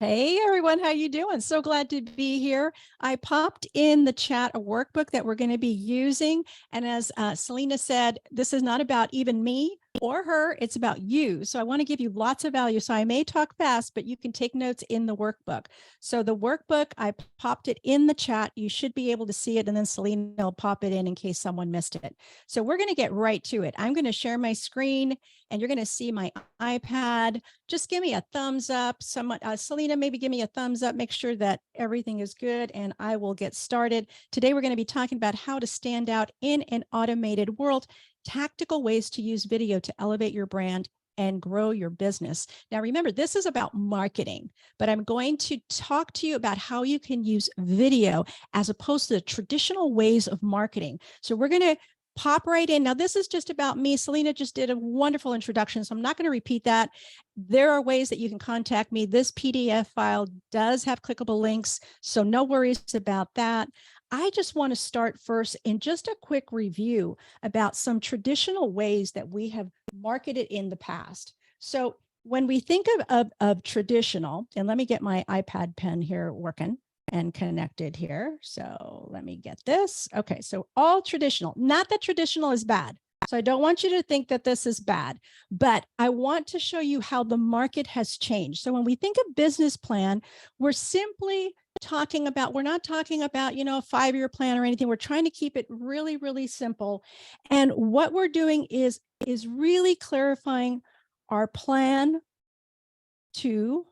Hey everyone, how you doing? So glad to be here. I popped in the chat a workbook that we're going to be using. And as Selena said, this is not about even me or her, it's about you. So I want to give you lots of value. So I may talk fast, but you can take notes in the workbook. So the workbook, I popped it in the chat. You should be able to see it. And then Selena will pop it in case someone missed it. So we're going to get right to it. I'm going to share my screen and you're going to see my iPad. Just give me a thumbs up. Someone, Selena, maybe give me a thumbs up. Make sure that everything is good and I will get started. Today, we're going to be talking about how to stand out in an automated world, tactical ways to use video to elevate your brand and grow your business. Now, remember, this is about marketing, but I'm going to talk to you about how you can use video as opposed to the traditional ways of marketing. So we're going to pop right in. Now, this is just about me. Selena just did a wonderful introduction, so I'm not going to repeat that. There are ways that you can contact me. This PDF file does have clickable links, so no worries about that. I just want to start first in just a quick review about some traditional ways that we have marketed in the past. So when we think of traditional, and let me get my iPad pen here working and connected here. So let me get this. Okay, so all traditional, not that traditional is bad. So I don't want you to think that this is bad, but I want to show you how the market has changed. So when we think of business plan, we're simply talking about, we're not talking about, a 5-year plan or anything. We're trying to keep it really, really simple. And what we're doing is really clarifying our plan to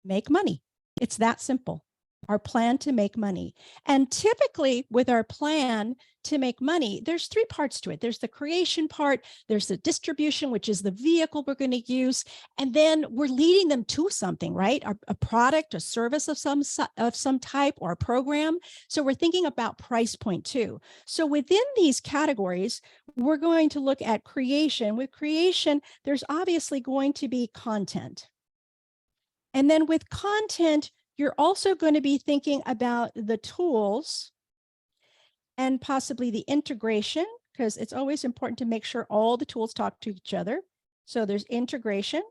make money. It's that simple. Our plan to make money. And typically with our plan to make money, there's 3 parts to it. There's the creation part, there's the distribution, which is the vehicle we're going to use, and then we're leading them to something, right? A product, a service of some type, or a program. So we're thinking about price point too. So within these categories, we're going to look at creation. With creation, there's obviously going to be content. And then with content, you're also going to be thinking about the tools and possibly the integration, because it's always important to make sure all the tools talk to each other. So there's integration.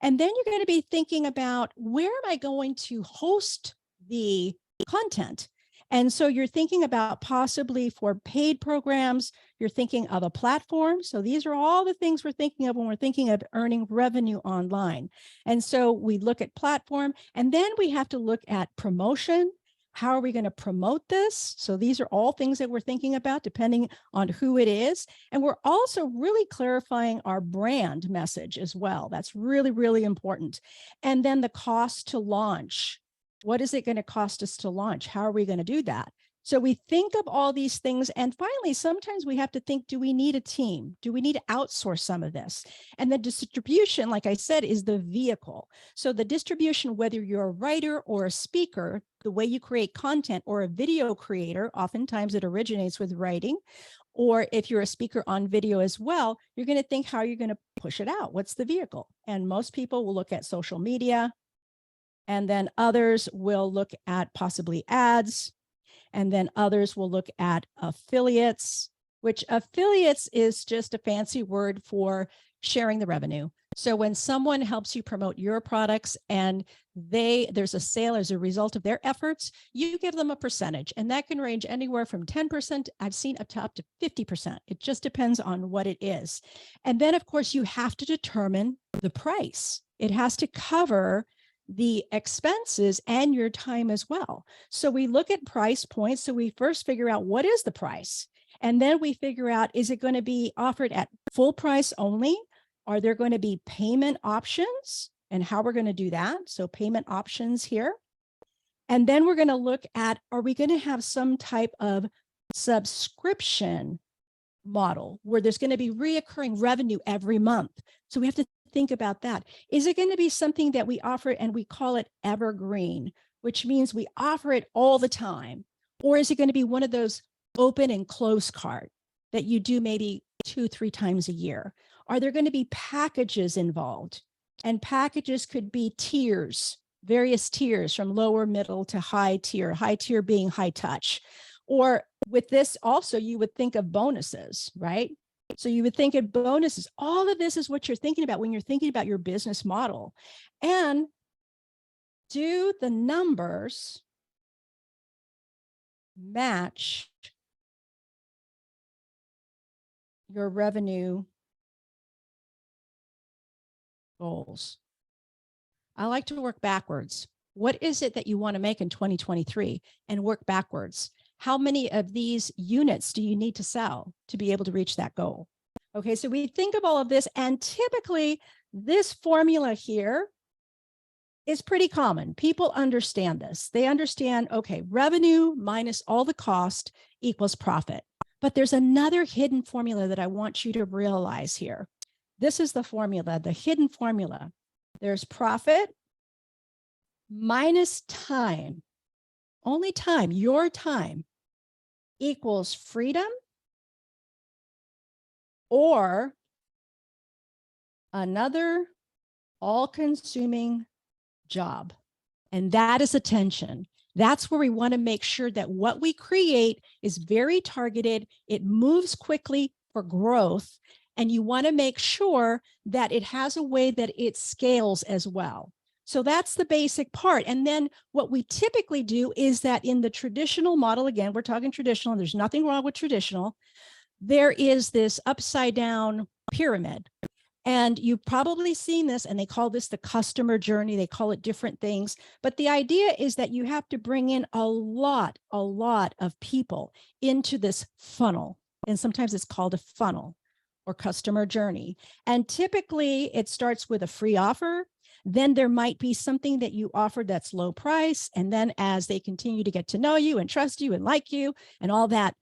And then you're going to be thinking about, where am I going to host the content? And so you're thinking about possibly for paid programs, you're thinking of a platform. So these are all the things we're thinking of when we're thinking of earning revenue online. And so we look at platform, and then we have to look at promotion. How are we going to promote this? So these are all things that we're thinking about depending on who it is. And we're also really clarifying our brand message as well. That's really, really important. And then the cost to launch. What is it going to cost us to launch? How are we going to do that? So we think of all these things. And finally, sometimes we have to think, do we need a team? Do we need to outsource some of this? And the distribution, like I said, is the vehicle. So the distribution, whether you're a writer or a speaker, the way you create content, or a video creator, oftentimes it originates with writing. Or if you're a speaker on video as well, you're going to think, how are you going to push it out? What's the vehicle? And most people will look at social media. And then others will look at possibly ads. And then others will look at affiliates, which affiliates is just a fancy word for sharing the revenue. So when someone helps you promote your products and there's a sale as a result of their efforts, you give them a percentage, and that can range anywhere from 10%. I've seen up to 50%. It just depends on what it is. And then of course you have to determine the price. It has to cover the expenses and your time as well. So we look at price points. So we first figure out, what is the price? And then we figure out, is it going to be offered at full price only? Are there going to be payment options, and how we're going to do that? So payment options here. And then we're going to look at, are we going to have some type of subscription model where there's going to be reoccurring revenue every month? So we have to think about that. Is it going to be something that we offer and we call it evergreen, which means we offer it all the time? Or is it going to be one of those open and close card that you do maybe 2-3 times a year? Are there going to be packages involved? And packages could be tiers, various tiers from lower, middle to high tier being high touch. Or with this also, you would think of bonuses, right? So you would think of bonuses. All of this is what you're thinking about when you're thinking about your business model. And do the numbers match your revenue goals? I like to work backwards. What is it that you want to make in 2023 and work backwards? How many of these units do you need to sell to be able to reach that goal? Okay, so we think of all of this, and typically this formula here is pretty common. People understand this. They understand, okay, revenue minus all the cost equals profit. But there's another hidden formula that I want you to realize here. This is the formula, the hidden formula. There's profit minus time, only time, your time, equals freedom or another all-consuming job. And that is attention. That's where we want to make sure that what we create is very targeted. It moves quickly for growth. And you want to make sure that it has a way that it scales as well. So that's the basic part. And then what we typically do is that in the traditional model, again, we're talking traditional, there's nothing wrong with traditional. There is this upside down pyramid. And you've probably seen this, and they call this the customer journey. They call it different things. But the idea is that you have to bring in a lot of people into this funnel. And sometimes it's called a funnel or customer journey. And typically it starts with a free offer. Then there might be something that you offer that's low price. And then as they continue to get to know you and trust you and like you and all that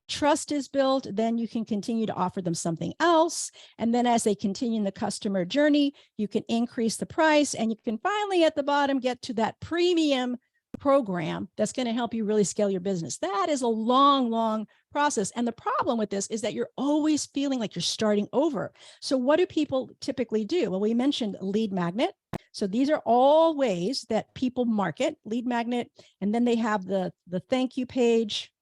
trust is built, then you can continue to offer them something else. And then as they continue in the customer journey, you can increase the price, and you can finally at the bottom get to that premium program that's going to help you really scale your business. That is a long process. And the problem with this is that you're always feeling like you're starting over. So what do people typically do? Well, we mentioned lead magnet. So these are all ways that people market lead magnet. And then they have the thank you page.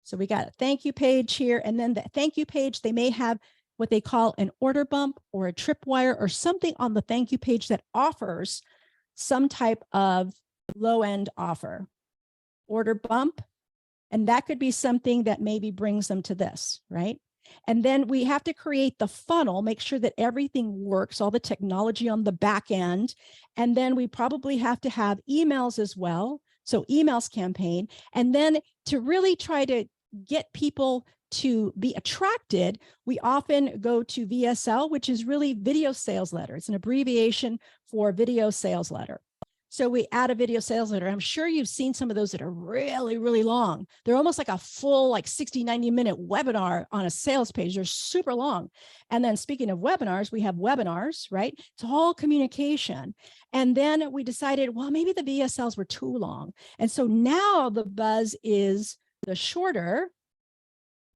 So we got a thank you page here. And then the thank you page, they may have what they call an order bump or a tripwire or something on the thank you page that offers some type of low-end offer, order bump. And that could be something that maybe brings them to this, right? And then we have to create the funnel, make sure that everything works, all the technology on the back end. And then we probably have to have emails as well. So emails campaign. And then to really try to get people to be attracted, we often go to VSL, which is really video sales letter. It's an abbreviation for video sales letter. So we add a video sales letter. I'm sure you've seen some of those that are really long. They're almost like a full 60, 90-minute webinar on a sales page. They're super long. And then speaking of webinars, we have webinars, right? It's all communication. And then we decided, well, maybe the VSLs were too long. And so now the buzz is the shorter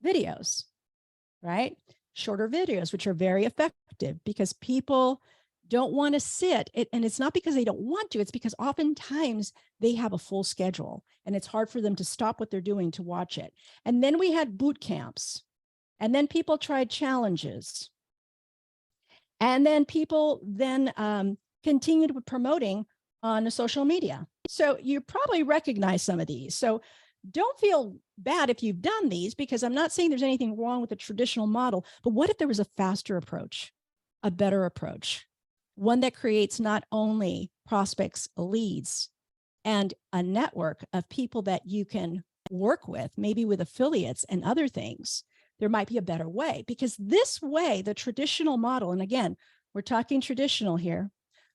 videos, right? Shorter videos, which are very effective because people don't want to sit. And it's not because they don't want to, it's because oftentimes they have a full schedule and it's hard for them to stop what they're doing to watch it. And then we had boot camps, and then people tried challenges. And then people then continued with promoting on social media. So you probably recognize some of these. So don't feel bad if you've done these, because I'm not saying there's anything wrong with the traditional model, but what if there was a faster approach, a better approach? One that creates not only prospects, leads, and a network of people that you can work with, maybe with affiliates and other things. There might be a better way, because this way, the traditional model, and again, we're talking traditional here,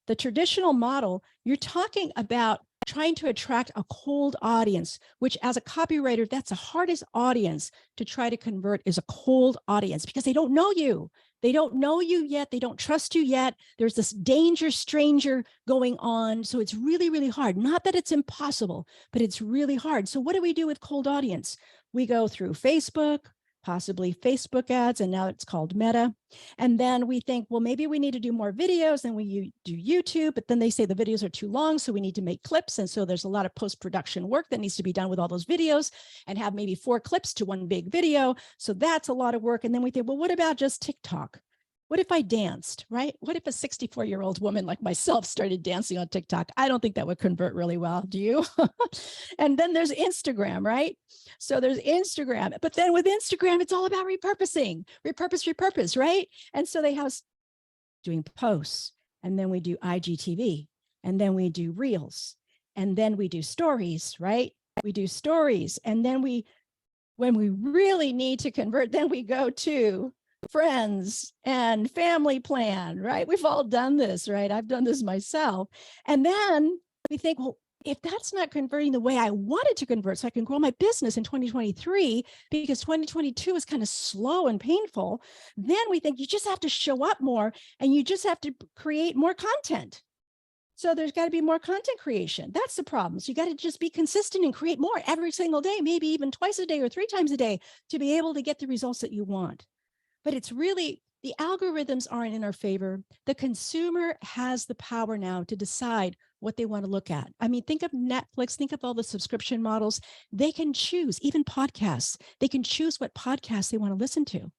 the traditional model, you're talking about trying to attract a cold audience, which as a copywriter, that's the hardest audience to try to convert, is a cold audience, because they don't know you. They don't know you yet. They don't trust you yet. There's this danger stranger going on. So it's really hard. Not that it's impossible, but it's really hard. So what do we do with cold audience? We go through Facebook, possibly Facebook ads, and now it's called Meta. And then we think, well, maybe we need to do more videos, and we do YouTube, but then they say the videos are too long, so we need to make clips. And so there's a lot of post-production work that needs to be done with all those videos, and have maybe 4 clips to one big video. So that's a lot of work. And then we think, well, what about just TikTok? What if I danced, right? What if a 64-year-old woman like myself started dancing on TikTok? I don't think that would convert really well. Do you? And then there's Instagram, right? So there's Instagram, but then with Instagram, it's all about repurposing, repurpose, right? And so they have doing posts, and then we do IGTV, and then we do reels, and then we do stories, right? We do stories, and then when we really need to convert, then we go to friends and family plan, right? We've all done this, right? I've done this myself. And then we think, well, if that's not converting the way I wanted to convert, so I can grow my business in 2023, because 2022 is kind of slow and painful, then we think you just have to show up more and you just have to create more content. So there's got to be more content creation. That's the problem. So you got to just be consistent and create more every single day, maybe even twice a day or 3 times a day, to be able to get the results that you want. But it's really, the algorithms aren't in our favor. The consumer has the power now to decide what they want to look at. I mean, think of Netflix, think of all the subscription models. They can choose, even podcasts, they can choose what podcasts they want to listen to.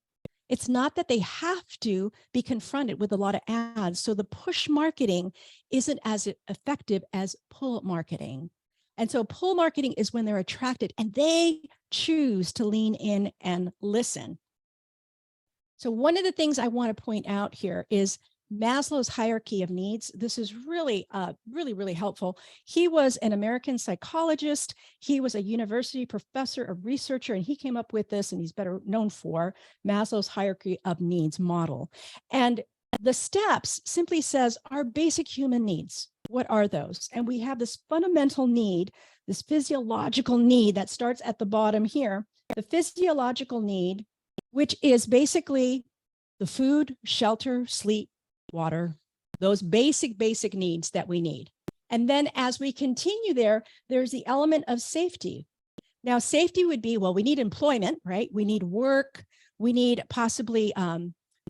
It's not that they have to be confronted with a lot of ads. So the push marketing isn't as effective as pull marketing. And so pull marketing is when they're attracted and they choose to lean in and listen. So one of the things I want to point out here is Maslow's hierarchy of needs. This is really, really helpful. He was an American psychologist. He was a university professor, a researcher, and he came up with this, and he's better known for Maslow's hierarchy of needs model. And the steps simply says our basic human needs. What are those? And we have this fundamental need, this physiological need that starts at the bottom here, the physiological need, which is basically the food, shelter, sleep, water, those basic needs that we need. And then as we continue there's the element of safety. Now, safety would be, well, we need employment, right? We need work. We need possibly,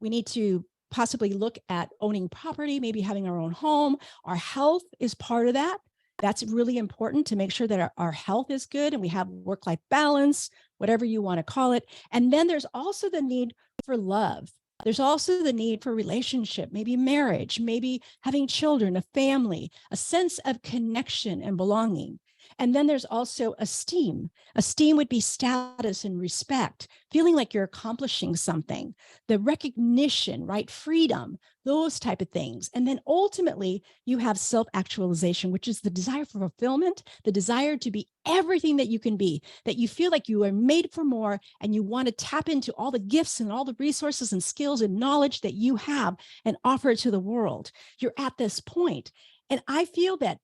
we need to possibly look at owning property, maybe having our own home. Our health is part of that. That's really important to make sure that our health is good and we have work-life balance, whatever you want to call it. And then there's also the need for love. There's also the need for relationship, maybe marriage, maybe having children, a family, a sense of connection and belonging. And then there's also esteem. Esteem would be status and respect, feeling like you're accomplishing something, the recognition, right? Freedom, those type of things. And then ultimately you have self-actualization, which is the desire for fulfillment, the desire to be everything that you can be, that you feel like you are made for more and you want to tap into all the gifts and all the resources and skills and knowledge that you have and offer it to the world. You're at this point. And I feel that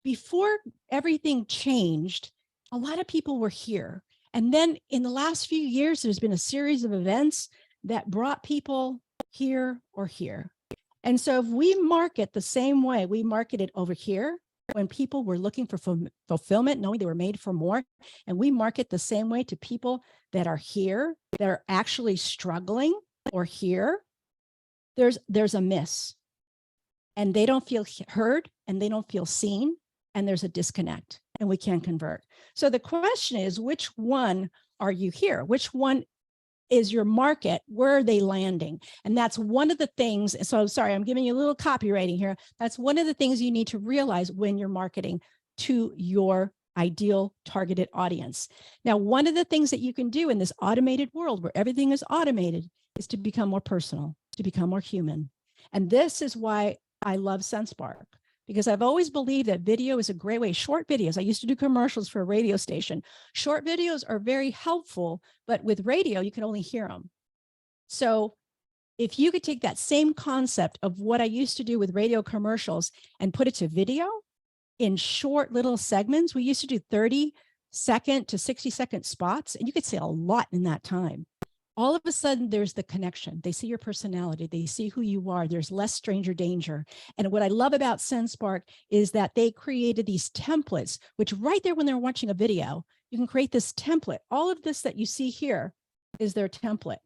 before everything changed, a lot of people were here. And then in the last few years, there's been a series of events that brought people here or here. And so if we market the same way we marketed over here, when people were looking for fulfillment, knowing they were made for more, and we market the same way to people that are here, that are actually struggling or here, there's a miss. And they don't feel heard and they don't feel seen. And there's a disconnect and we can't convert. So the question is, which one are you here? Which one is your market? Where are they landing? And that's one of the things. So sorry, I'm giving you a little copywriting here. That's one of the things you need to realize when you're marketing to your ideal targeted audience. Now, one of the things that you can do in this automated world where everything is automated is to become more personal, to become more human. And this is why I love Sendspark, because I've always believed that video is a great way. Short videos. I used to do commercials for a radio station. Short videos are very helpful, but with radio, you can only hear them. So if you could take that same concept of what I used to do with radio commercials and put it to video in short little segments, we used to do 30-second to 60-second spots, and you could say a lot in that time. All of a sudden, there's the connection. They see your personality. They see who you are. There's less stranger danger. And what I love about Sendspark is that they created these templates, which right there when they're watching a video, you can create this template. All of this that you see here is their template.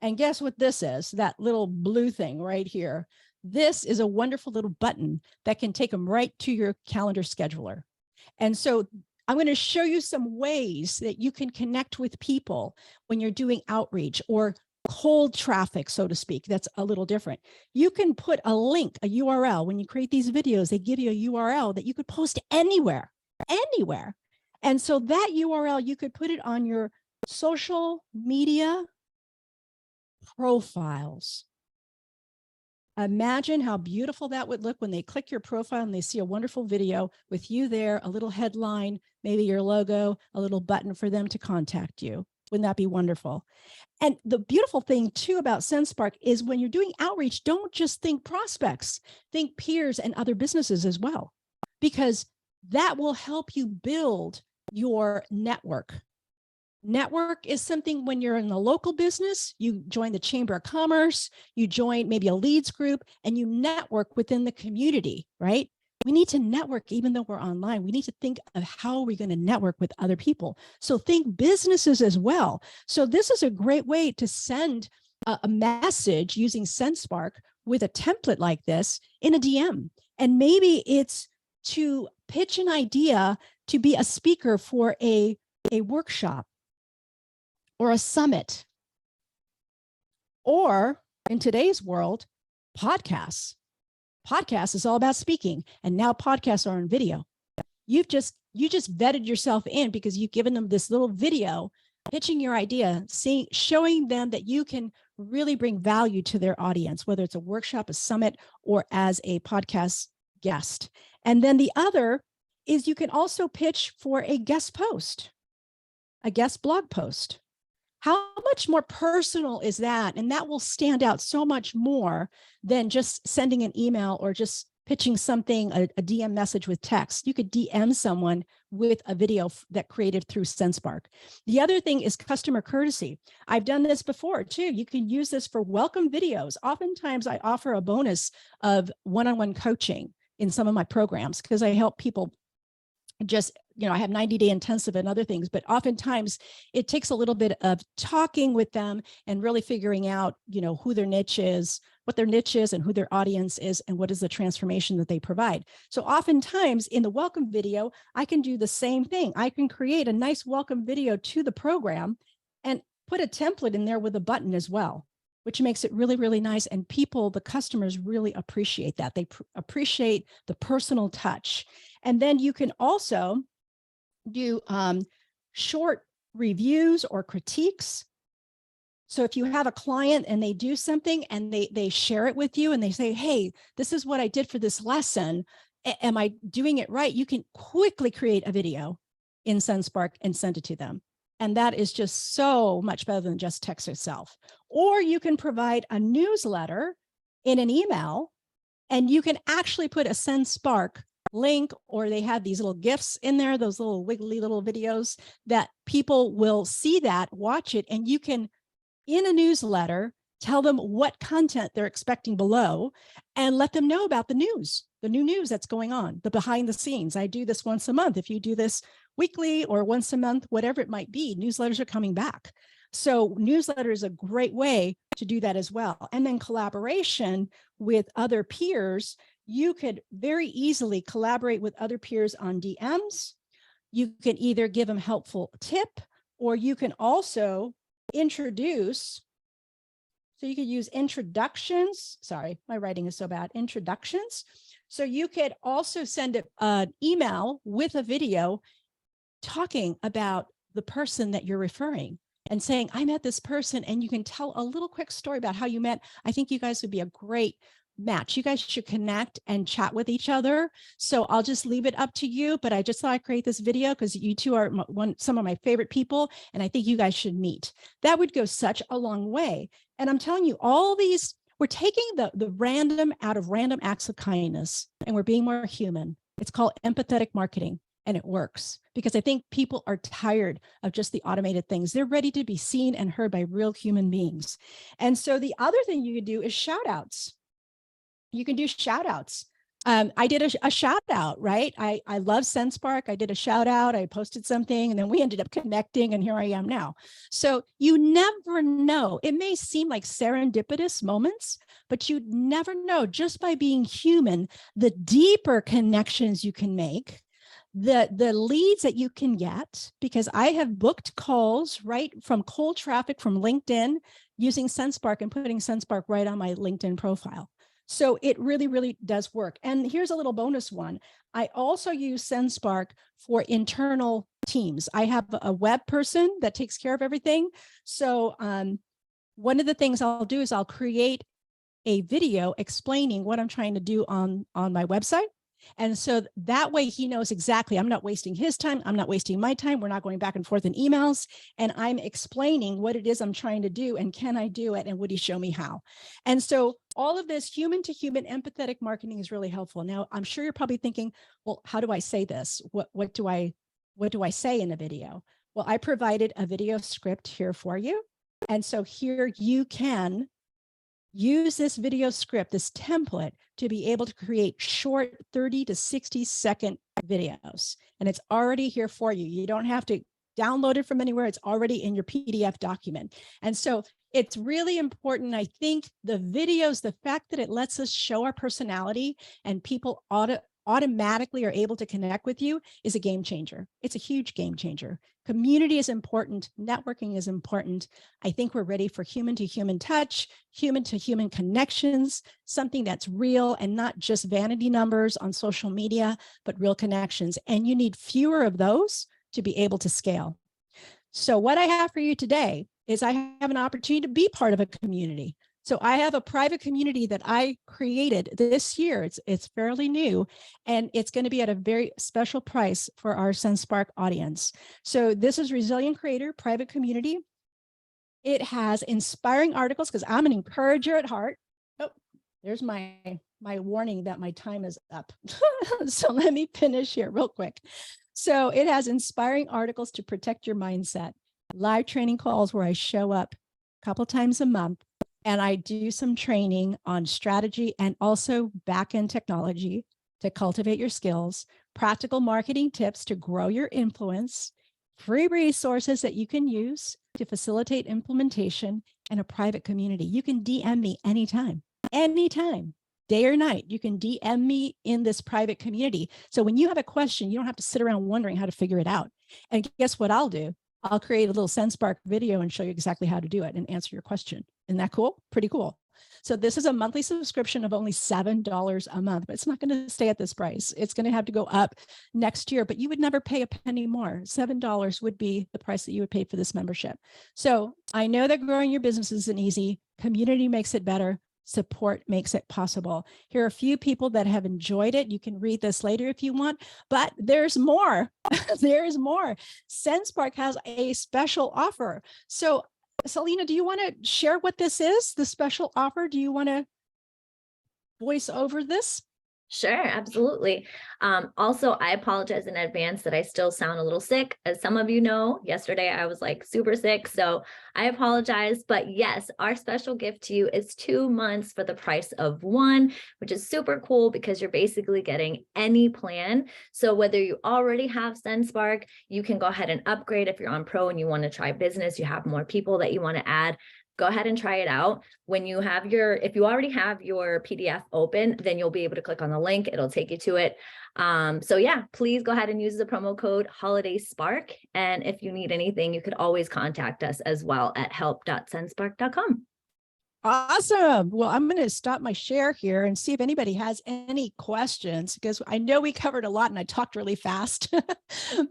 And guess what this is? That little blue thing right here. This is a wonderful little button that can take them right to your calendar scheduler. And so I'm going to show you some ways that you can connect with people when you're doing outreach or cold traffic, so to speak. That's a little different. You can put a link, a URL. When you create these videos, they give you a URL that you could post anywhere, anywhere. And so that URL, you could put it on your social media profiles. Imagine how beautiful that would look when they click your profile and they see a wonderful video with you there, a little headline, maybe your logo, a little button for them to contact you. Wouldn't that be wonderful? And the beautiful thing too about Sendspark is when you're doing outreach, don't just think prospects, think peers and other businesses as well, because that will help you build your network. Network is something when you're in the local business, you join the Chamber of Commerce, you join maybe a leads group, and you network within the community, right? We need to network even though we're online. We need to think of how are we going to network with other people. So think businesses as well. So this is a great way to send a message using Sendspark with a template like this in a DM. And maybe it's to pitch an idea to be a speaker for a workshop or a summit, or in today's world, podcasts. Podcasts is all about speaking, and now podcasts are on video. You just vetted yourself in because you've given them this little video, pitching your idea, showing them that you can really bring value to their audience, whether it's a workshop, a summit, or as a podcast guest. And then the other is you can also pitch for a guest post, a guest blog post. How much more personal is that? And that will stand out so much more than just sending an email or just pitching something, a DM message with text. You could DM someone with a video that created through Sendspark. The other thing is customer courtesy. I've done this before too. You can use this for welcome videos. Oftentimes I offer a bonus of one-on-one coaching in some of my programs because I help people just, I have 90-day intensive and other things, but oftentimes it takes a little bit of talking with them and really figuring out, who their niche is, what their niche is and who their audience is, and what is the transformation that they provide. So oftentimes in the welcome video, I can do the same thing. I can create a nice welcome video to the program and put a template in there with a button as well, which makes it really, really nice. And the customers really appreciate that. They appreciate the personal touch. And then you can also do short reviews or critiques. So if you have a client and they do something and they share it with you and they say, hey, this is what I did for this lesson. Am I doing it right? You can quickly create a video in Sendspark and send it to them. And that is just so much better than just text itself. Or you can provide a newsletter in an email, and you can actually put a Sendspark link, or they have these little GIFs in there, those little wiggly little videos that people will see that, watch it, and you can, in a newsletter, tell them what content they're expecting below and let them know about the news, the new news that's going on, the behind the scenes. I do this once a month. If you do this weekly or once a month, whatever it might be, newsletters are coming back. So newsletter is a great way to do that as well. And then collaboration with other peers. You could very easily collaborate with other peers on DMs. You can either give them helpful tip, or you can also introduce. So you could use introductions. Sorry, my writing is so bad. Introductions. So you could also send an email with a video talking about the person that you're referring and saying, I met this person, and you can tell a little quick story about how you met. I think you guys would be a great match. You guys should connect and chat with each other. So I'll just leave it up to you, but I just thought I'd create this video because you two are some of my favorite people, and I think you guys should meet. That would go such a long way. And I'm telling you, all these, we're taking the random out of random acts of kindness, and we're being more human. It's called empathetic marketing, and it works because I think people are tired of just the automated things. They're ready to be seen and heard by real human beings. And so the other thing you could do is shout outs. You can do shout outs. I did a shout out, right? I love Sendspark. I did a shout out. I posted something, and then we ended up connecting, and here I am now. So you never know. It may seem like serendipitous moments, but you never know, just by being human, the deeper connections you can make, the leads that you can get, because I have booked calls right from cold traffic from LinkedIn using Sendspark and putting Sendspark right on my LinkedIn profile. So it really, really does work. And here's a little bonus one. I also use Sendspark for internal teams. I have a web person that takes care of everything. So one of the things I'll do is I'll create a video explaining what I'm trying to do on my website. And so that way he knows exactly, I'm not wasting his time. I'm not wasting my time. We're not going back and forth in emails. And I'm explaining what it is I'm trying to do. And can I do it? And would he show me how? And so all of this human to human empathetic marketing is really helpful. Now, I'm sure you're probably thinking, well, how do I say this? What do I say in the video? Well, I provided a video script here for you. And so here you can use this video script, this template, to be able to create short 30 to 60-second videos. And it's already here for you. You don't have to download it from anywhere. It's already in your PDF document. And so it's really important. I think the videos, the fact that it lets us show our personality and people automatically are able to connect with you is a game changer. It's a huge game changer. Community is important. Networking is important. I think we're ready for human to human touch, human to human connections, something that's real and not just vanity numbers on social media, but real connections. And you need fewer of those to be able to scale. So what I have for you today is I have an opportunity to be part of a community. So I have a private community that I created this year. It's fairly new, and it's going to be at a very special price for our Sendspark audience. So this is Resilient Creator Private Community. It has inspiring articles because I'm an encourager at heart. Oh, there's my warning that my time is up. So let me finish here real quick. So it has inspiring articles to protect your mindset, live training calls where I show up a couple times a month. And I do some training on strategy and also back-end technology to cultivate your skills, practical marketing tips to grow your influence, free resources that you can use to facilitate implementation, and a private community. You can DM me anytime, day or night. You can DM me in this private community. So when you have a question, you don't have to sit around wondering how to figure it out. And guess what I'll do? I'll create a little Sendspark video and show you exactly how to do it and answer your question. Isn't that cool? Pretty cool. So this is a monthly subscription of only $7 a month, but it's not going to stay at this price. It's going to have to go up next year, but you would never pay a penny more. $7 would be the price that you would pay for this membership. So I know that growing your business isn't easy. Community makes it better. Support makes it possible. Here are a few people that have enjoyed it. You can read this later if you want, but there's more. There's more. Sendspark has a special offer. So Selena, do you want to share what this is, the special offer? Do you want to voice over this? Sure, absolutely. Also, I apologize in advance that I still sound a little sick. As some of you know, yesterday I was like super sick, so I apologize. But yes, our special gift to you is 2 months for the price of one, which is super cool because you're basically getting any plan. So whether you already have Sendspark, you can go ahead and upgrade. If you're on Pro and you want to try business, you have more people that you want to add, go ahead and try it out. When you have if you already have your PDF open, then you'll be able to click on the link. It'll take you to it. So yeah, please go ahead and use the promo code HolidaySpark. And if you need anything, you could always contact us as well at help.sendspark.com. Awesome. Well, I'm going to stop my share here and see if anybody has any questions, because I know we covered a lot and I talked really fast,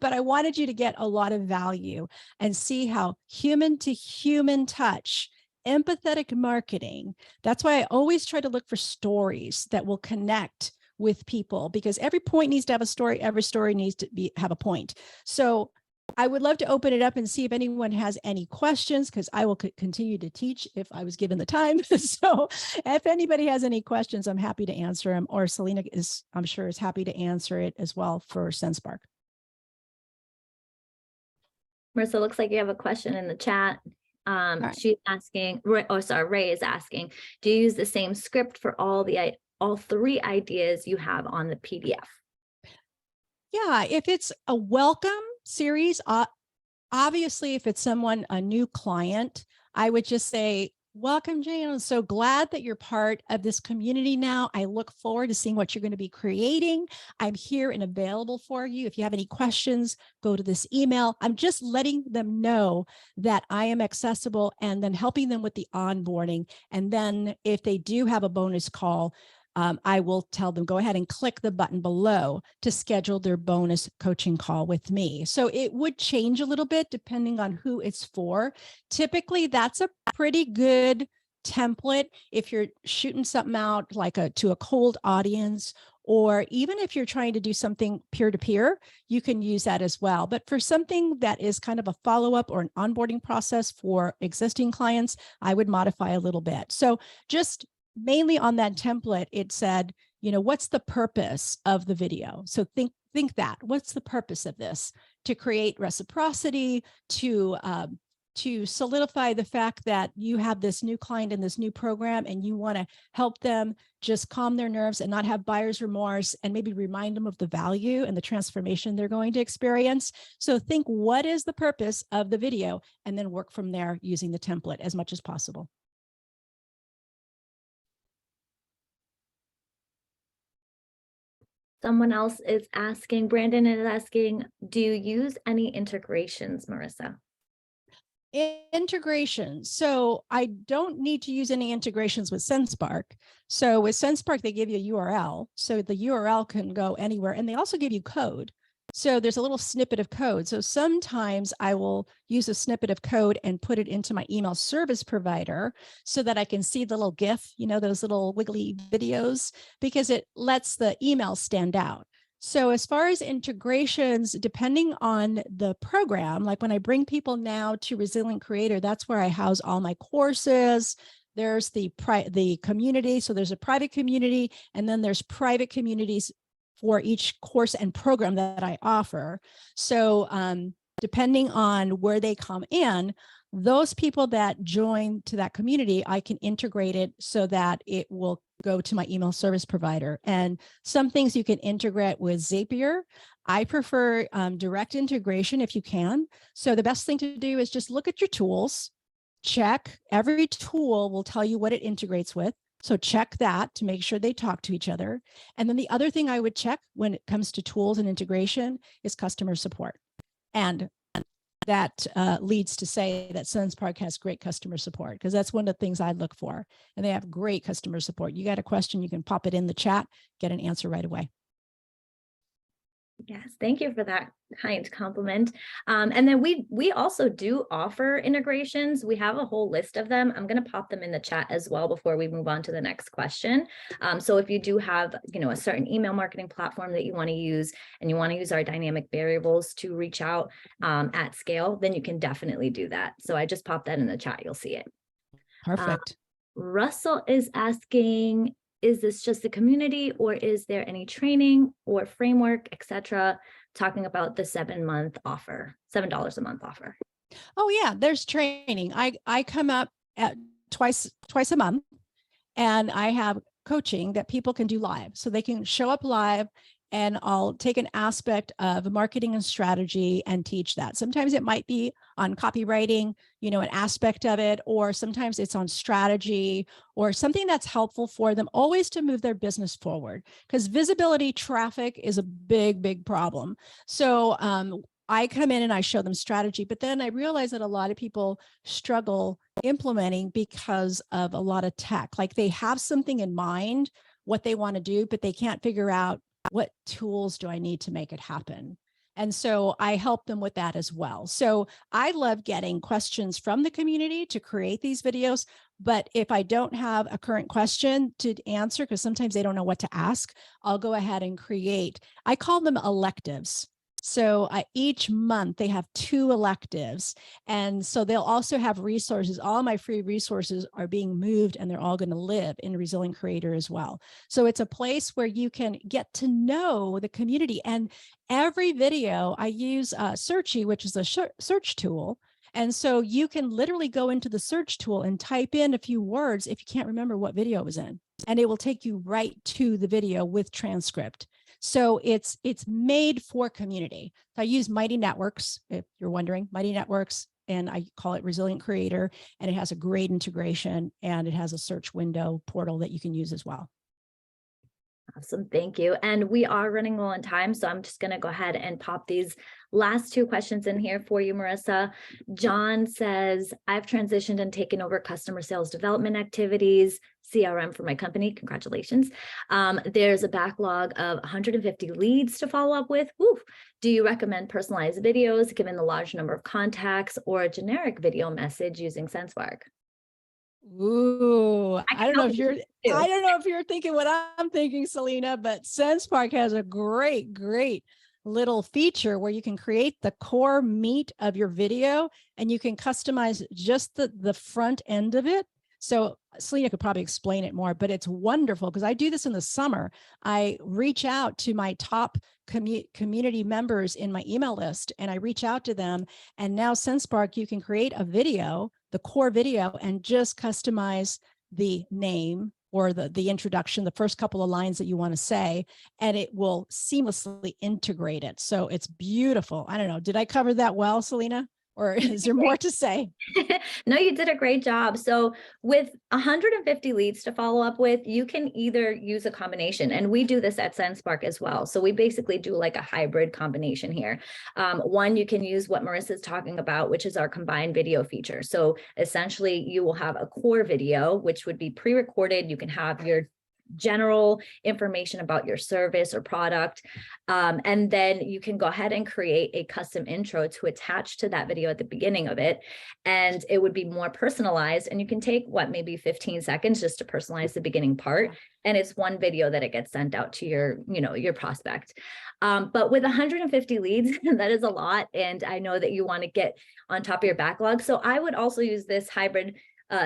but I wanted you to get a lot of value and see how human to human touch, empathetic marketing. That's why I always try to look for stories that will connect with people, because every point needs to have a story. Every story needs to have a point. So I would love to open it up and see if anyone has any questions, because I will continue to teach if I was given the time. So if anybody has any questions, I'm happy to answer them, or Selena I'm sure is happy to answer it as well for Sendspark. Marisa, looks like you have a question in the chat. Right. She's asking, Ray is asking, do you use the same script for all 3 ideas you have on the PDF? Yeah, if it's a welcome series, obviously, if it's a new client, I would just say, Welcome, Jane. I'm so glad that you're part of this community now. I look forward to seeing what you're going to be creating. I'm here and available for you. If you have any questions, go to this email. I'm just letting them know that I am accessible and then helping them with the onboarding. And then if they do have a bonus call, I will tell them, go ahead and click the button below to schedule their bonus coaching call with me. So it would change a little bit depending on who it's for. Typically, that's a pretty good template if you're shooting something out like to a cold audience, or even if you're trying to do something peer-to-peer, you can use that as well. But for something that is kind of a follow-up or an onboarding process for existing clients, I would modify a little bit. So just mainly on that template, it said, what's the purpose of the video? So think that, what's the purpose of this? To create reciprocity, to solidify the fact that you have this new client in this new program and you want to help them just calm their nerves and not have buyer's remorse, and maybe remind them of the value and the transformation they're going to experience. So think, what is the purpose of the video? And then work from there using the template as much as possible. Someone else is asking, Brandon is asking, do you use any integrations, Marisa? Integrations. So I don't need to use any integrations with Sendspark. So with Sendspark, they give you a URL. So the URL can go anywhere. And they also give you code. So there's a little snippet of code. So sometimes I will use a snippet of code and put it into my email service provider so that I can see the little GIF, those little wiggly videos, because it lets the email stand out. So as far as integrations, depending on the program, like when I bring people now to Resilient Creator, that's where I house all my courses. There's the community. So there's a private community, and then there's private communities for each course and program that I offer. So depending on where they come in, those people that join to that community, I can integrate it so that it will go to my email service provider. And some things you can integrate with Zapier. I prefer direct integration if you can. So the best thing to do is just look at your tools, check. Every tool will tell you what it integrates with. So check that to make sure they talk to each other. And then the other thing I would check when it comes to tools and integration is customer support. And that leads to say that Sendspark has great customer support, because that's one of the things I look for. And they have great customer support. You got a question, you can pop it in the chat, get an answer right away. Yes, thank you for that kind compliment. And then we also do offer integrations. We have a whole list of them. I'm going to pop them in the chat as well before we move on to the next question. So if you do have, a certain email marketing platform that you want to use, and you want to use our dynamic variables to reach out at scale, then you can definitely do that. So I just popped that in the chat. You'll see it. Perfect. Russell is asking, is this just a community, or is there any training or framework, etc., talking about the $7 a month offer? Oh yeah, there's training. I come up at twice a month, and I have coaching that people can do live. So they can show up live, and I'll take an aspect of marketing and strategy and teach that. Sometimes it might be on copywriting, an aspect of it, or sometimes it's on strategy or something that's helpful for them always to move their business forward, because visibility traffic is a big, big problem. So I come in and I show them strategy, but then I realize that a lot of people struggle implementing because of a lot of tech. Like they have something in mind, what they want to do, but they can't figure out what tools do I need to make it happen. And so I help them with that as well. So I love getting questions from the community to create these videos. But if I don't have a current question to answer, because sometimes they don't know what to ask, I'll go ahead and create, I call them electives. So each month they have 2 electives. And so they'll also have resources. All my free resources are being moved, and they're all going to live in Resilient Creator as well. So it's a place where you can get to know the community. And every video I use Searchy, which is a search tool. And so you can literally go into the search tool and type in a few words if you can't remember what video it was in, and it will take you right to the video with transcript. So it's made for community. So I use Mighty Networks, if you're wondering, Mighty Networks, and I call it Resilient Creator, and it has a great integration, and it has a search window portal that you can use as well. Awesome. Thank you. And we are running low on time, so I'm just going to go ahead and pop these last two questions in here for you, Marisa. John says, I've transitioned and taken over customer sales development activities, CRM for my company. Congratulations. There's a backlog of 150 leads to follow up with. Oof. Do you recommend personalized videos given the large number of contacts, or a generic video message using Sendspark? Ooh, I don't know if you're, too. I don't know if you're thinking what I'm thinking, Selena, but Sendspark has a great little feature where you can create the core meat of your video, and you can customize just the front end of it. So Selena could probably explain it more, but it's wonderful because I do this in the summer. I reach out to my top community members in my email list, and I reach out to them. And now Sendspark, you can create a video, the core video, and just customize the name or the introduction, the first couple of lines that you want to say, and it will seamlessly integrate it. So it's beautiful. I don't know. Did I cover that well, Selena? Or is there more to say? No, you did a great job. So with 150 leads to follow up with, you can either use a combination, and we do this at Sendspark as well. So we basically do like a hybrid combination here. One, you can use what Marissa is talking about, which is our combined video feature. So essentially you will have a core video, which would be pre-recorded. You can have your general information about your service or product. And then you can go ahead and create a custom intro to attach to that video at the beginning of it. And it would be more personalized. And you can take maybe 15 seconds just to personalize the beginning part. And it's one video that it gets sent out to your prospect. But with 150 leads, that is a lot. And I know that you want to get on top of your backlog. So I would also use this hybrid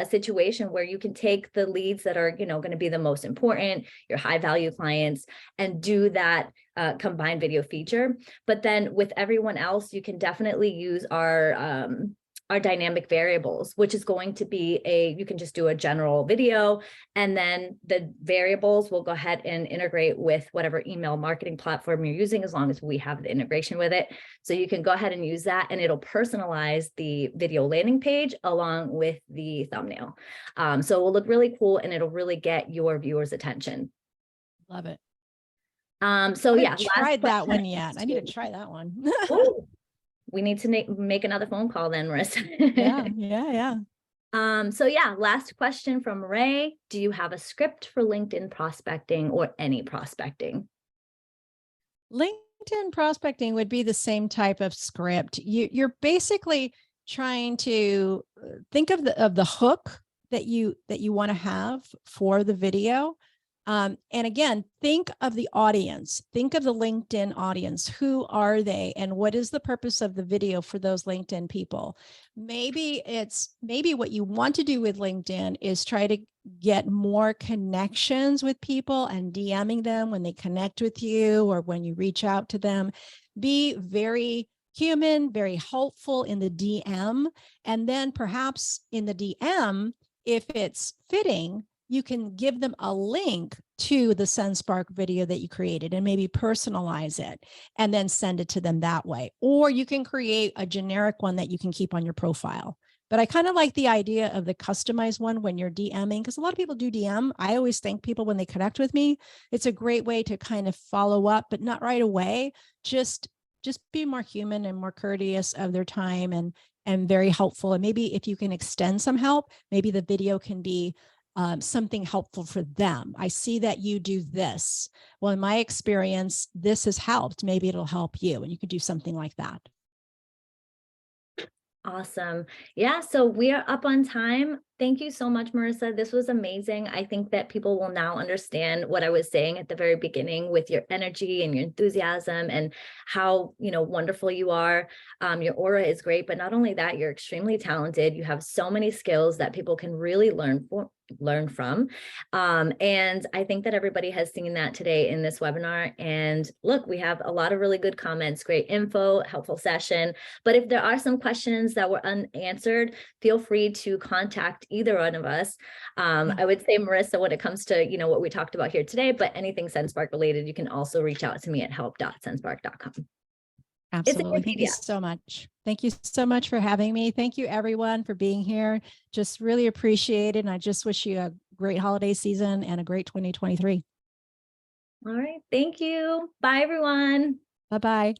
situation where you can take the leads that are, going to be the most important, your high value clients, and do that combined video feature. But then with everyone else, you can definitely use our dynamic variables, which is going to be you can just do a general video, and then the variables will go ahead and integrate with whatever email marketing platform you're using, as long as we have the integration with it. So you can go ahead and use that, and it'll personalize the video landing page along with the thumbnail. So it will look really cool, and it'll really get your viewers' attention. Love it. So yeah, tried that one yet. I need to try that one. Ooh, we need to make another phone call then, Marissa. Yeah. So yeah, last question from Ray. Do you have a script for LinkedIn prospecting or any prospecting? LinkedIn prospecting would be the same type of script. You're basically trying to think of the hook that you want to have for the video. And again, think of the audience, think of the LinkedIn audience. Who are they? And what is the purpose of the video for those LinkedIn people? Maybe what you want to do with LinkedIn is try to get more connections with people and DMing them when they connect with you or when you reach out to them. Be very human, very helpful in the DM. And then perhaps in the DM, if it's fitting, you can give them a link to the Sendspark video that you created and maybe personalize it and then send it to them that way. Or you can create a generic one that you can keep on your profile. But I kind of like the idea of the customized one when you're DMing, because a lot of people do DM. I always thank people when they connect with me. It's a great way to kind of follow up, but not right away. Just be more human and more courteous of their time and very helpful. And maybe if you can extend some help, maybe the video can be something helpful for them. I see that you do this. Well, in my experience, this has helped. Maybe it'll help you, and you could do something like that. Awesome. Yeah, so we are up on time. Thank you so much, Marissa. This was amazing. I think that people will now understand what I was saying at the very beginning with your energy and your enthusiasm and how, wonderful you are. Your aura is great, but not only that, you're extremely talented. You have so many skills that people can really learn from. And I think that everybody has seen that today in this webinar. And look, we have a lot of really good comments, great info, helpful session. But if there are some questions that were unanswered, feel free to contact either one of us. I would say, Marissa, when it comes to, what we talked about here today, but anything Sendspark related, you can also reach out to me at help.sendspark.com. Absolutely. good Thank you media. so much. Thank you so much for having me. Thank you everyone for being here. Just really appreciate it. And I just wish you a great holiday season and a great 2023. All right. Thank you. Bye, everyone. Bye-bye.